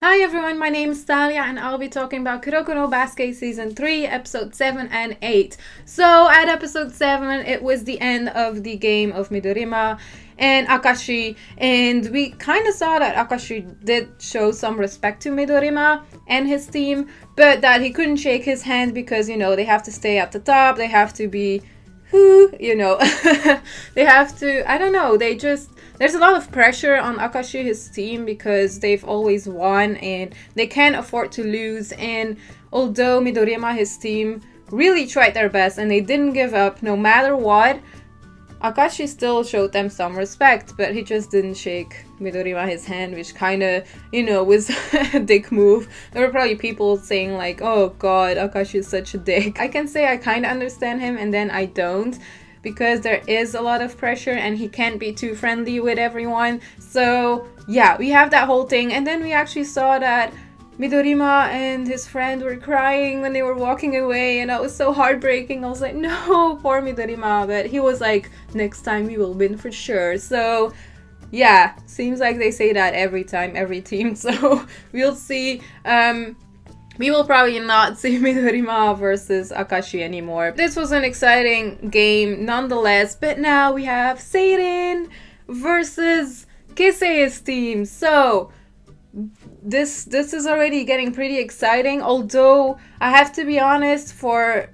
Hi everyone, my name is Thalia and I'll be talking about Kuroko no Basket Season 3, Episode 7 and 8. So at Episode 7, it was the end of the game of Midorima and Akashi, and we kind of saw that Akashi did show some respect to Midorima and his team, but that he couldn't shake his hand because, they have to stay at the top, they have to be they have to, I don't know, there's a lot of pressure on Akashi, his team, because they've always won and they can't afford to lose. And although Midorima, his team, really tried their best and they didn't give up no matter what, Akashi still showed them some respect, but he just didn't shake Midorima his hand, which kind of, was a dick move. There were probably people saying like, oh god, Akashi is such a dick. I can say I kind of understand him and then I don't, because there is a lot of pressure and he can't be too friendly with everyone. So yeah, we have that whole thing, and then we actually saw that Midorima and his friend were crying when they were walking away, and that was so heartbreaking. I was like, no, poor Midorima, but he was like, next time we will win for sure. So yeah, seems like they say that every time, every team. So we'll see. We will probably not see Midorima versus Akashi anymore. This was an exciting game nonetheless, but now we have Seirin versus Kisei's team. So this is already getting pretty exciting, although I have to be honest, for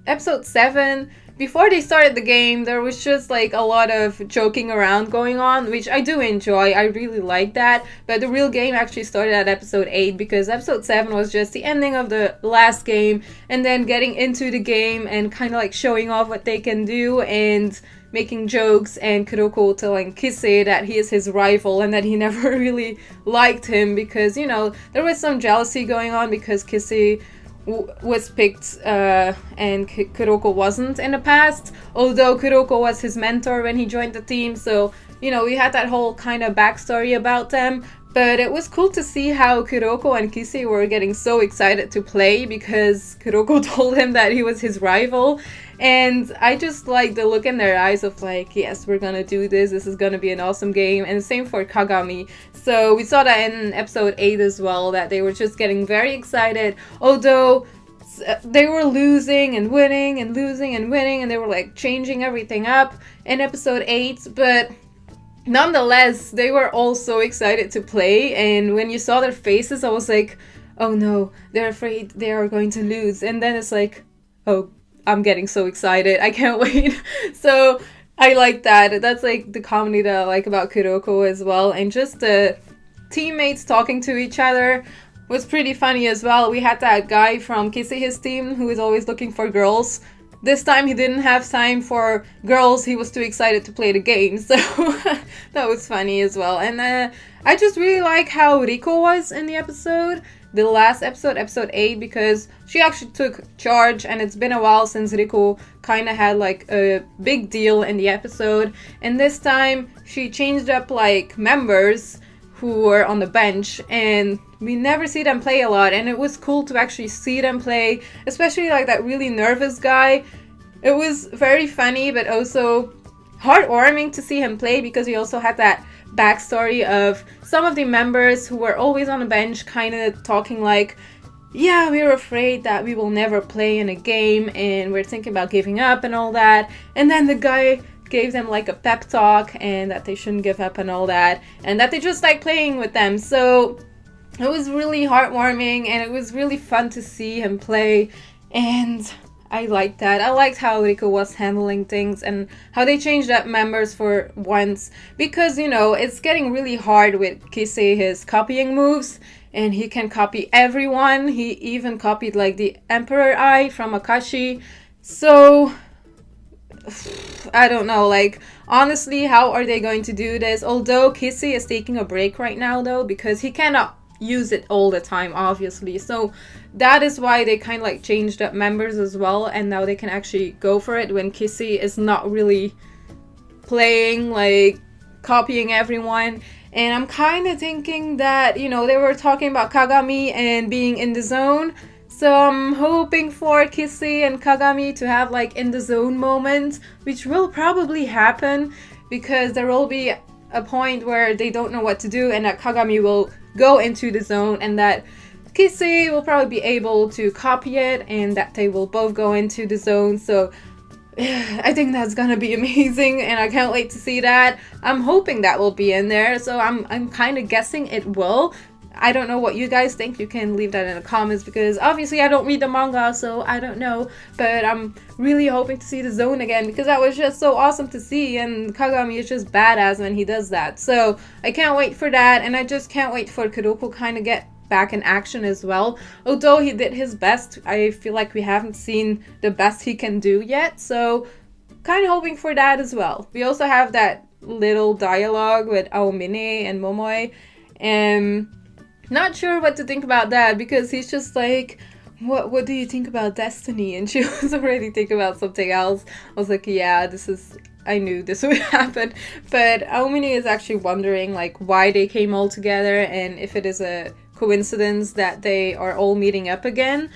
episode 7, before they started the game, there was just like a lot of joking around going on, which I do enjoy. I really like that. But the real game actually started at episode 8, because episode 7 was just the ending of the last game and then getting into the game and kind of like showing off what they can do and making jokes, and Kuroko telling Kisei that he is his rival and that he never really liked him because, there was some jealousy going on because Kisei was picked and Kuroko wasn't in the past, although Kuroko was his mentor when he joined the team. So, we had that whole kind of backstory about them. But it was cool to see how Kuroko and Kisei were getting so excited to play because Kuroko told him that he was his rival. And I just like the look in their eyes of like, yes, we're gonna do this. This is gonna be an awesome game. And the same for Kagami. So we saw that in episode 8 as well, that they were just getting very excited. Although they were losing and winning and losing and winning, and they were like changing everything up in episode 8. But nonetheless, they were all so excited to play, and when you saw their faces, I was like, oh no, they're afraid they are going to lose. And then it's like, oh, I'm getting so excited, I can't wait. So I like that. That's like the comedy that I like about Kuroko as well, and just the teammates talking to each other was pretty funny as well. We had that guy from Kisei's team who is always looking for girls. This time he didn't have time for girls, he was too excited to play the game, so that was funny as well. And I just really like how Riko was in the episode, the last episode, episode 8, because she actually took charge, and it's been a while since Riko kind of had like a big deal in the episode. And this time she changed up like members who were on the bench, and we never see them play a lot, and it was cool to actually see them play, especially like that really nervous guy. It was very funny, but also heartwarming to see him play, because we also had that backstory of some of the members who were always on the bench kind of talking like, yeah, we're afraid that we will never play in a game and we're thinking about giving up and all that. And then the guy gave them like a pep talk and that they shouldn't give up and all that, and that they just like playing with them. So it was really heartwarming, and it was really fun to see him play, and I liked that. I liked how Riko was handling things and how they changed up members for once, because it's getting really hard with Kisei, his copying moves, and he can copy everyone. He even copied like the Emperor Eye from Akashi. So I don't know, like, honestly, how are they going to do this? Although Kisei is taking a break right now though, because he cannot use it all the time, obviously. So that is why they kind of like changed up members as well, and now they can actually go for it when Kisei is not really playing, like copying everyone. And I'm kind of thinking that, they were talking about Kagami and being in the zone. So I'm hoping for Kisei and Kagami to have like in the zone moments, which will probably happen because there will be a point where they don't know what to do and that Kagami will go into the zone, and that Kissy will probably be able to copy it, and that they will both go into the zone. So I think that's gonna be amazing, and I can't wait to see that. I'm hoping that will be in there, so I'm kind of guessing it will. I don't know what you guys think. You can leave that in the comments, because obviously I don't read the manga, so I don't know. But I'm really hoping to see the zone again, because that was just so awesome to see, and Kagami is just badass when he does that. So I can't wait for that, and I just can't wait for Kuroko kind of get back in action as well. Although he did his best, I feel like we haven't seen the best he can do yet, so kind of hoping for that as well. We also have that little dialogue with Aomine and Momoe, and not sure what to think about that, because he's just like, what do you think about destiny? And she was already thinking about something else. I was like, yeah, I knew this would happen. But Aomine is actually wondering like why they came all together, and if it is a coincidence that they are all meeting up again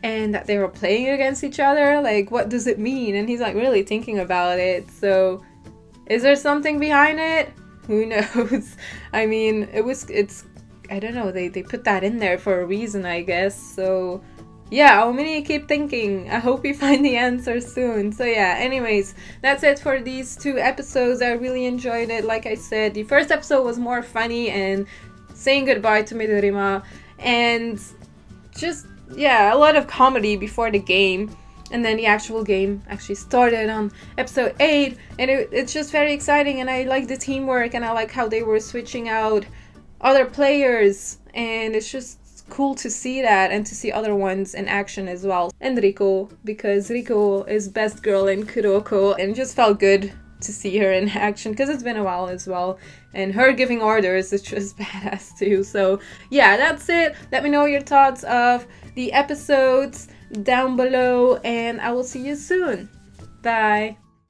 and that they were playing against each other. Like, what does it mean? And he's like really thinking about it. So is there something behind it? Who knows? I mean, it's I don't know, they put that in there for a reason, I guess. So yeah, Aomine, keep thinking. I hope you find the answer soon. So yeah, anyways, that's it for these 2 episodes. I really enjoyed it. Like I said, the first episode was more funny and saying goodbye to Midorima, and just, yeah, a lot of comedy before the game. And then the actual game actually started on episode 8, and it's just very exciting, and I like the teamwork, and I like how they were switching out other players, and it's just cool to see that, and to see other ones in action as well. And Riko, because Riko is best girl in Kuroko, and it just felt good to see her in action, because it's been a while as well, and her giving orders is just badass too. So yeah, that's it. Let me know your thoughts of the episodes down below, and I will see you soon. Bye.